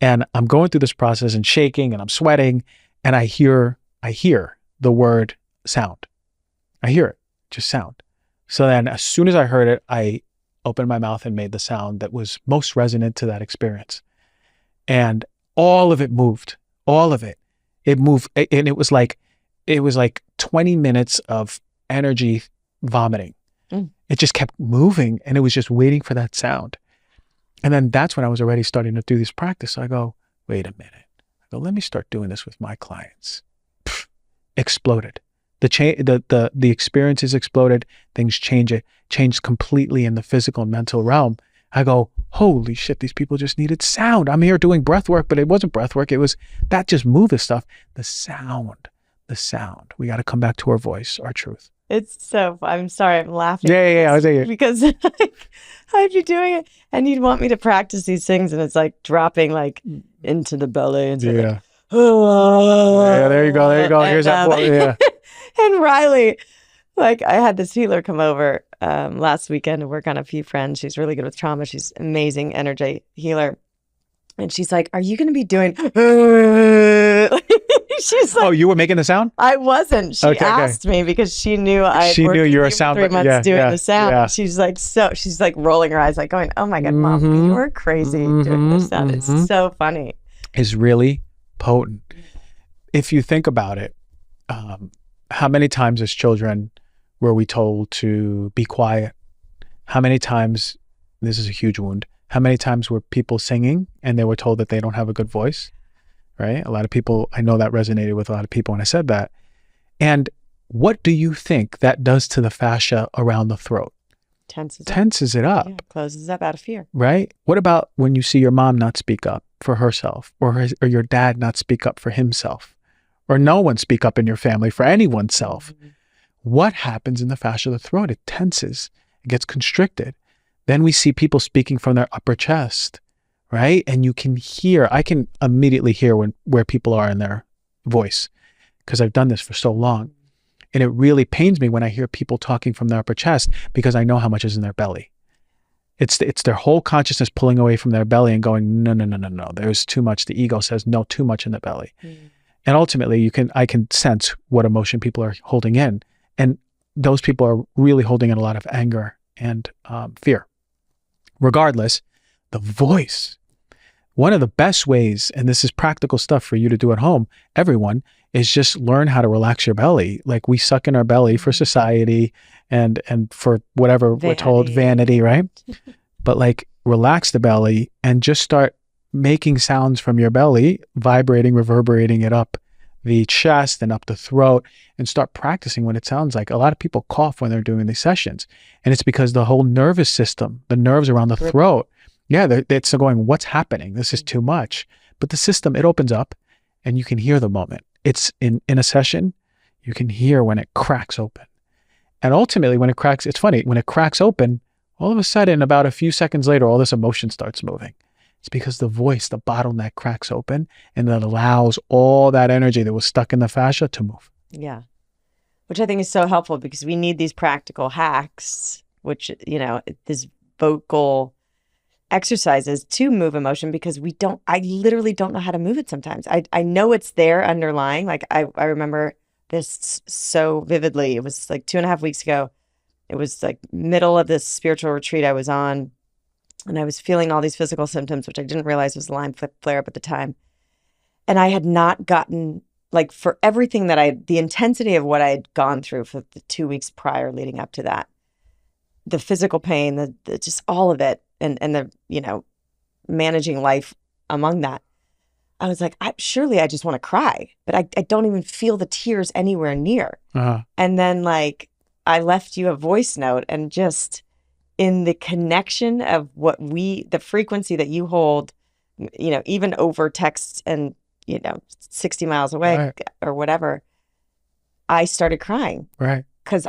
And I'm going through this process and shaking and I'm sweating and I hear the word sound. I hear it, just sound. So then as soon as I heard it, I opened my mouth and made the sound that was most resonant to that experience. And all of it moved, all of it. It moved, and it was like 20 minutes of energy vomiting. it just kept moving, and it was just waiting for that sound. And then that's when I was already starting to do this practice. So I go, wait a minute. I go, let me start doing this with my clients. Pfft, exploded. The experiences exploded. Things changed completely in the physical and mental realm. I go, holy shit, these people just needed sound. I'm here doing breath work, but it wasn't breath work. It was that just moved stuff. The sound. We got to come back to our voice, our truth. It's so, I'm sorry, I'm laughing. Yeah. I was like, because I'd be doing it and you'd want me to practice these things and it's like dropping like into the belly. And so like, yeah, there you go. Here's that. Yeah. And Riley, like I had this healer come over last weekend to work on a few friends. She's really good with trauma. She's amazing energy healer. And she's like, are you going to be doing... She's like, oh, you were making the sound? I wasn't. She asked me because she knew she knew you were a sound. 3 months doing the sound. Yeah. She's like rolling her eyes, like going, oh my God, Mom, you're crazy doing this sound. It's so funny. It's really potent. If you think about it, how many times as children were we told to be quiet? How many times, this is a huge wound, how many times were people singing and they were told that they don't have a good voice? Right? A lot of people, I know that resonated with a lot of people when I said that. And what do you think that does to the fascia around the throat? Tenses it up. Yeah, closes up out of fear. Right? What about when you see your mom not speak up for herself, or your dad not speak up for himself, or no one speak up in your family for anyone's self? What happens in the fascia of the throat? It tenses. It gets constricted. Then we see people speaking from their upper chest. Right? And you can hear, I can immediately hear where people are in their voice because I've done this for so long. And it really pains me when I hear people talking from their upper chest because I know how much is in their belly. It's their whole consciousness pulling away from their belly and going, no. There's too much. The ego says no, too much in the belly. And ultimately I can sense what emotion people are holding in. And those people are really holding in a lot of anger and fear. Regardless, the voice. One of the best ways, and this is practical stuff for you to do at home, everyone, is just learn how to relax your belly. Like we suck in our belly for society and for whatever we're told, vanity, right? But like relax the belly and just start making sounds from your belly, vibrating, reverberating it up the chest and up the throat, and start practicing what it sounds like. A lot of people cough when they're doing these sessions, and it's because the whole nervous system, the nerves around the throat, it's going, what's happening? This is too much. But the system, it opens up and you can hear the moment. It's in a session, you can hear when it cracks open. And ultimately when it cracks, it's funny, when it cracks open, all of a sudden, about a few seconds later, all this emotion starts moving. It's because the voice, the bottleneck cracks open and that allows all that energy that was stuck in the fascia to move. Yeah. Which I think is so helpful because we need these practical hacks, which, this vocal exercises to move emotion because I literally don't know how to move it sometimes. I know it's there underlying. Like I remember this so vividly. It was like 2.5 weeks ago. It was like middle of this spiritual retreat I was on, and I was feeling all these physical symptoms, which I didn't realize was Lyme flare-up at the time. And I had not gotten, like, for everything the intensity of what I had gone through for the 2 weeks prior leading up to that, the physical pain, the just all of it, and the, managing life among that. I was like, surely I just want to cry, but I don't even feel the tears anywhere near. And then like, I left you a voice note, and just in the connection of the frequency that you hold, even over text and, 60 miles away or whatever, I started crying. Right. Because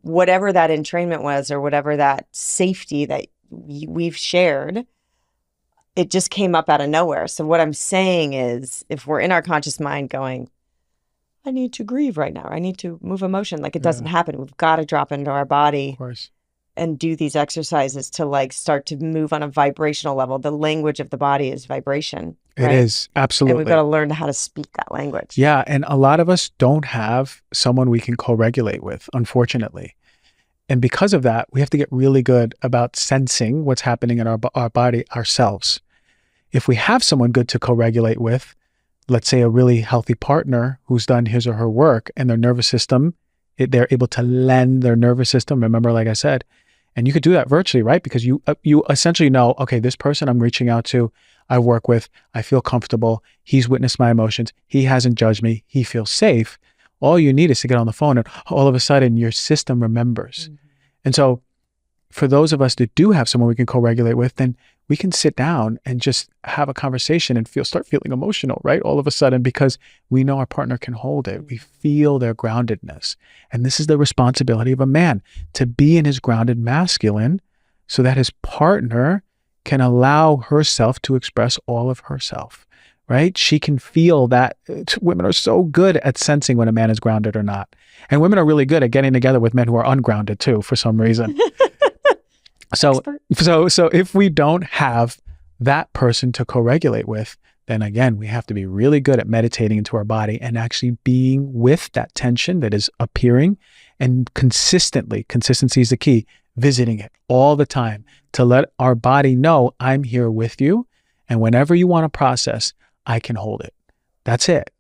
whatever that entrainment was, or whatever that safety that we've shared, it just came up out of nowhere. So what I'm saying is, if we're in our conscious mind going, I need to grieve right now, or I need to move emotion, like it doesn't happen. We've got to drop into our body, of course, and do these exercises to like start to move on a vibrational level. The language of the body is vibration. It is, absolutely. And we've got to learn how to speak that language. Yeah. And a lot of us don't have someone we can co-regulate with, unfortunately. And because of that, we have to get really good about sensing what's happening in our body ourselves. If we have someone good to co-regulate with, let's say a really healthy partner who's done his or her work and their nervous system They're able to lend their nervous system. Remember, like I said, and you could do that virtually, right? Because you essentially know, okay, this person I'm reaching out to, I work with, I feel comfortable. He's witnessed my emotions. He hasn't judged me. He feels safe. All you need is to get on the phone, and all of a sudden your system remembers. Mm-hmm. And so for those of us that do have someone we can co-regulate with, then we can sit down and just have a conversation and start feeling emotional, right? All of a sudden, because we know our partner can hold it. We feel their groundedness. And this is the responsibility of a man, to be in his grounded masculine so that his partner can allow herself to express all of herself, right? She can feel that. Women are so good at sensing when a man is grounded or not. And women are really good at getting together with men who are ungrounded too, for some reason. So if we don't have that person to co-regulate with, then again, we have to be really good at meditating into our body and actually being with that tension that is appearing, and consistency is the key, visiting it all the time to let our body know, I'm here with you. And whenever you want to process, I can hold it. That's it.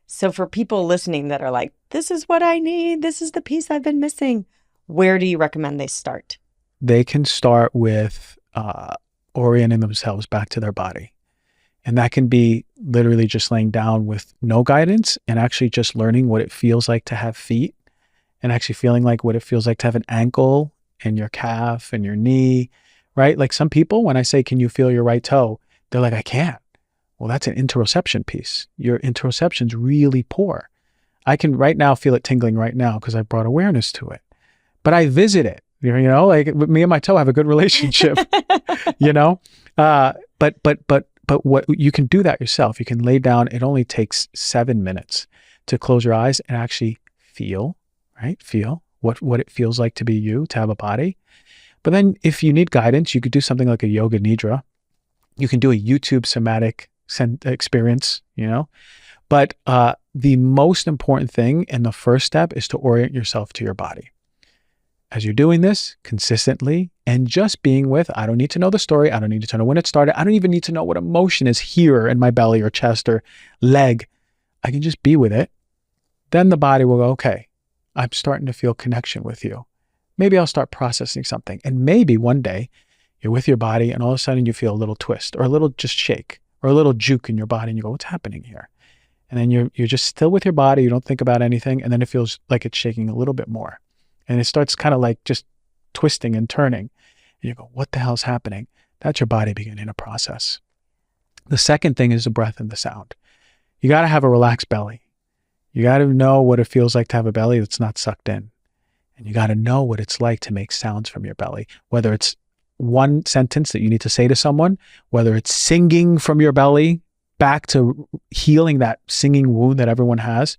So for people listening that are like, this is what I need, this is the piece I've been missing, where do you recommend they start? They can start with orienting themselves back to their body. And that can be literally just laying down with no guidance and actually just learning what it feels like to have feet, and actually feeling like what it feels like to have an ankle and your calf and your knee, right? Like some people, when I say, can you feel your right toe? They're like, I can't. Well, that's an interoception piece. Your interoception's really poor. I can right now feel it tingling right now because I brought awareness to it. But I visit it. You know, like me and my toe have a good relationship, you know? But what you can do that yourself. You can lay down. It only takes 7 minutes to close your eyes and actually feel, right? Feel what it feels like to be you, to have a body. But then if you need guidance, you could do something like a yoga nidra. You can do a YouTube somatic experience, you know? But the most important thing and the first step is to orient yourself to your body. As you're doing this consistently and just being with, I don't need to know the story. I don't need to know when it started. I don't even need to know what emotion is here in my belly or chest or leg. I can just be with it. Then the body will go, okay, I'm starting to feel connection with you. Maybe I'll start processing something. And maybe one day you're with your body and all of a sudden you feel a little twist or a little just shake or a little juke in your body and you go, what's happening here? And then you're just still with your body. You don't think about anything. And then it feels like it's shaking a little bit more. And it starts kind of like just twisting and turning. And you go, what the hell's happening? That's your body beginning to process. The second thing is the breath and the sound. You got to have a relaxed belly. You got to know what it feels like to have a belly that's not sucked in. And you got to know what it's like to make sounds from your belly, whether it's one sentence that you need to say to someone, whether it's singing from your belly back to healing that singing wound that everyone has,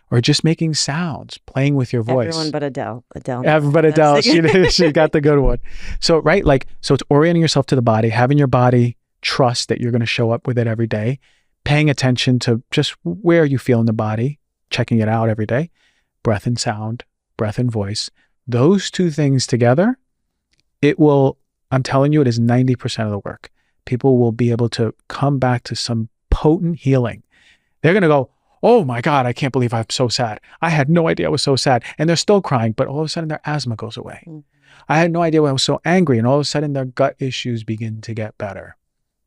or just making sounds, playing with your voice. Everyone but Adele. Everyone but Adele. She got the good one. So, right, so it's orienting yourself to the body, having your body trust that you're going to show up with it every day, paying attention to just where you feel in the body, checking it out every day, breath and sound, breath and voice. Those two things together, it will, I'm telling you, it is 90% of the work. People will be able to come back to some potent healing. They're going to go, oh my God, I can't believe I'm so sad. I had no idea I was so sad. And they're still crying, but all of a sudden their asthma goes away. Mm-hmm. I had no idea why I was so angry. And all of a sudden their gut issues begin to get better.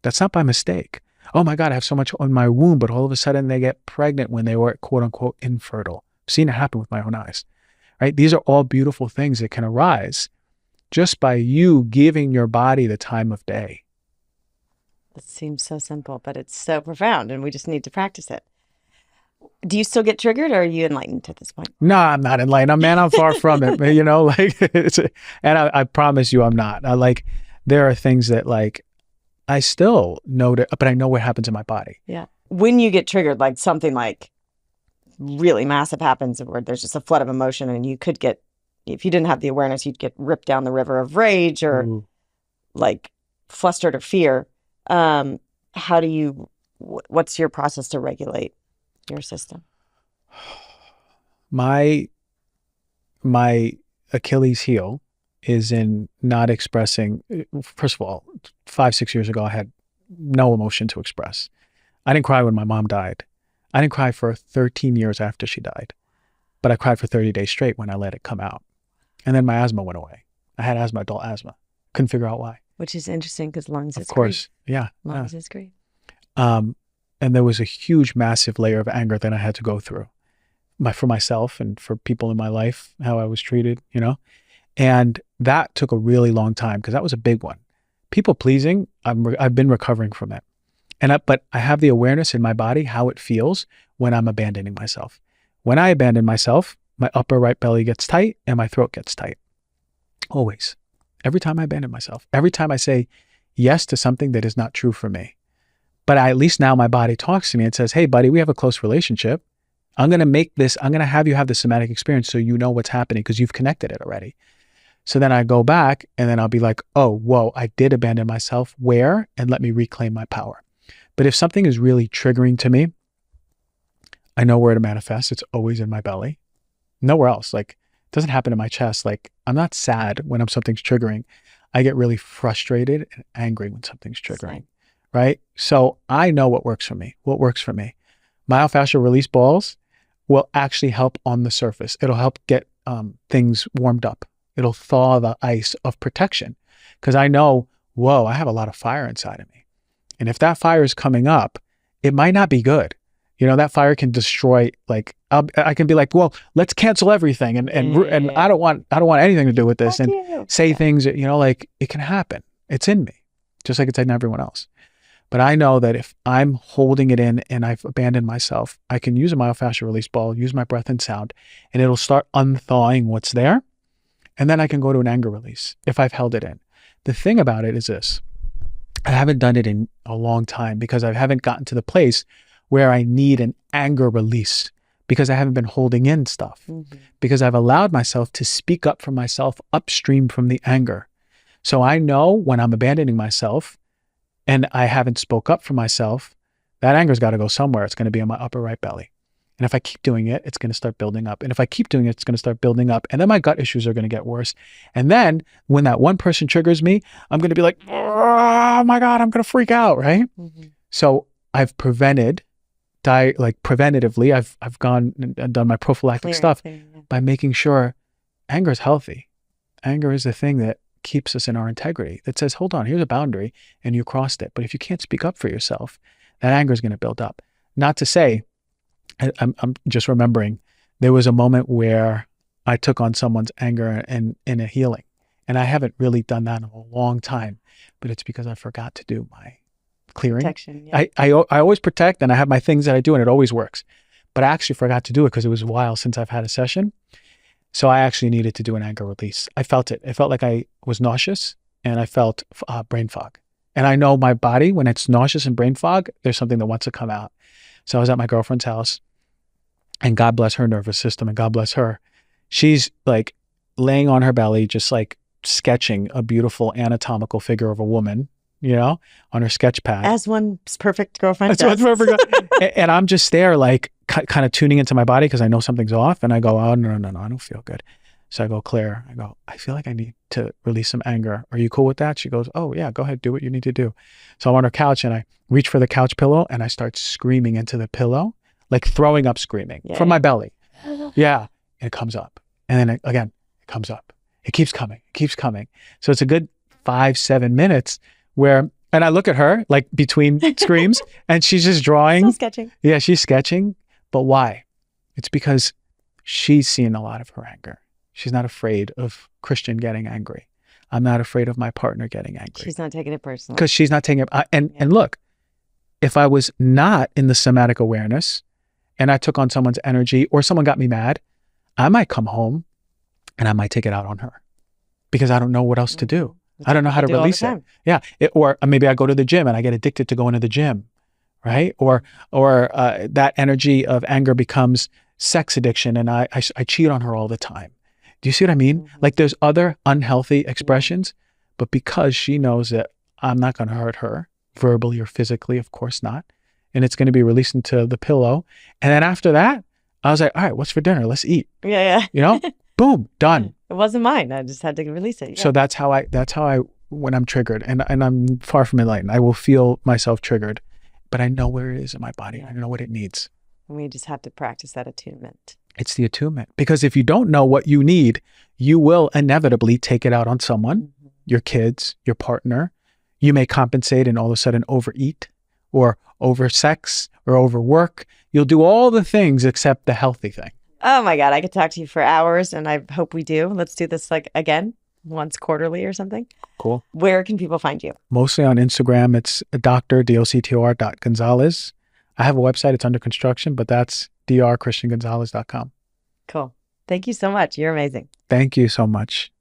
That's not by mistake. Oh my God, I have so much on my womb, but all of a sudden they get pregnant when they were quote unquote infertile. I've seen it happen with my own eyes, right? These are all beautiful things that can arise just by you giving your body the time of day. It seems so simple, but it's so profound and we just need to practice it. Do you still get triggered or are you enlightened at this point? No, I'm not enlightened. Man, I'm far from it, you know, and I promise you I'm not. There are things that I still know, but I know what happens in my body. Yeah. When you get triggered, like something like really massive happens where there's just a flood of emotion and you could get, if you didn't have the awareness, you'd get ripped down the river of rage or like flustered or fear. What's your process to regulate your system? My Achilles heel is in not expressing. First of all, 5-6 years ago, I had no emotion to express. I didn't cry when my mom died. I didn't cry for 13 years after she died. but I cried for 30 days straight when I let it come out. And then my asthma went away. I had asthma, adult asthma. Couldn't figure out why. Which is interesting because lungs is Of course. grief. Yeah. Lungs is grief. And there was a huge, massive layer of anger that I had to go through for myself and for people in my life, how I was treated, you know? And that took a really long time because that was a big one. People pleasing, I've been recovering from it. But I have the awareness in my body how it feels when I'm abandoning myself. When I abandon myself, my upper right belly gets tight and my throat gets tight. Always. Every time I abandon myself. Every time I say yes to something that is not true for me. But at least now my body talks to me and says, hey, buddy, we have a close relationship. I'm going to have you have the somatic experience so you know what's happening because you've connected it already. So then I go back and then I'll be like, oh, whoa, I did abandon myself. Where? And let me reclaim my power. But if something is really triggering to me, I know where to manifest. It's always in my belly. Nowhere else. Like, it doesn't happen in my chest. Like, I'm not sad when something's triggering. I get really frustrated and angry when something's triggering. Right? So I know what works for me. Myofascial release balls will actually help on the surface. It'll help get things warmed up. It'll thaw the ice of protection because I know, whoa, I have a lot of fire inside of me. And if that fire is coming up, it might not be good. You know, that fire can destroy, like, I can be like, well, let's cancel everything. And I don't want anything to do with this and say things that, you know, like it can happen. It's in me, just like it's in everyone else. But I know that if I'm holding it in and I've abandoned myself, I can use a myofascial release ball, use my breath and sound, and it'll start unthawing what's there. And then I can go to an anger release if I've held it in. The thing about it is this, I haven't done it in a long time because I haven't gotten to the place where I need an anger release because I haven't been holding in stuff, because I've allowed myself to speak up for myself upstream from the anger. So I know when I'm abandoning myself, and I haven't spoke up for myself, that anger's got to go somewhere. It's going to be in my upper right belly. And if I keep doing it, it's going to start building up. And if I keep doing it, it's going to start building up. And then my gut issues are going to get worse. And then when that one person triggers me, I'm going to be like, oh my God, I'm going to freak out, right? So I've preventatively, I've gone and done my prophylactic stuff by making sure anger is healthy. Anger is the thing that keeps us in our integrity, that says, hold on, here's a boundary and you crossed it. But if you can't speak up for yourself, that anger is going to build up. Not to say, I'm just remembering, there was a moment where I took on someone's anger in a healing. And I haven't really done that in a long time, but it's because I forgot to do my clearing. Protection, yeah. I always protect and I have my things that I do and it always works. But I actually forgot to do it because it was a while since I've had a session. So I actually needed to do an anger release. I felt it. It felt like I was nauseous and I felt brain fog. And I know my body, when it's nauseous and brain fog, there's something that wants to come out. So I was at my girlfriend's house and God bless her nervous system and God bless her. She's like laying on her belly, just like sketching a beautiful anatomical figure of a woman, you know, on her sketch pad. As one's perfect girlfriend does. And I'm just there like kind of tuning into my body because I know something's off. And I go, oh, no, I don't feel good. So I go, Claire, I feel like I need to release some anger. Are you cool with that? She goes, oh yeah, go ahead, do what you need to do. So I'm on her couch and I reach for the couch pillow and I start screaming into the pillow, like throwing up screaming from my belly. Yeah. And it comes up. And then again, it comes up. It keeps coming. So it's a good 5-7 minutes where, and I look at her like between screams and she's just drawing. Still sketching. Yeah, she's sketching. But why? It's because she's seen a lot of her anger. She's not afraid of Christian getting angry. I'm not afraid of my partner getting angry. She's not taking it personally. Because she's not taking it. And look, if I was not in the somatic awareness and I took on someone's energy or someone got me mad, I might come home and I might take it out on her because I don't know what else to do. I don't know how to release it. Yeah. Or maybe I go to the gym and I get addicted to going to the gym. Right? Or that energy of anger becomes sex addiction and I cheat on her all the time. Do you see what I mean? Like there's other unhealthy expressions, but because she knows that I'm not going to hurt her verbally or physically, of course not. And it's going to be released into the pillow. And then after that, I was like, all right, what's for dinner? Let's eat. Yeah. You know, boom, done. It wasn't mine. I just had to release it. Yeah. So that's how I, when I'm triggered and I'm far from enlightened, I will feel myself triggered. But I know where it is in my body. I know what it needs. And we just have to practice that attunement. It's the attunement. Because if you don't know what you need, you will inevitably take it out on someone, your kids, your partner. You may compensate and all of a sudden overeat or oversex or overwork. You'll do all the things except the healthy thing. Oh my God, I could talk to you for hours, and I hope we do. Let's do this like again, once quarterly or something. Cool. Where can people find you? Mostly on Instagram. It's Dr. Gonzalez. I have a website. It's under construction, but that's drchristiangonzalez.com. Cool. Thank you so much. You're amazing. Thank you so much.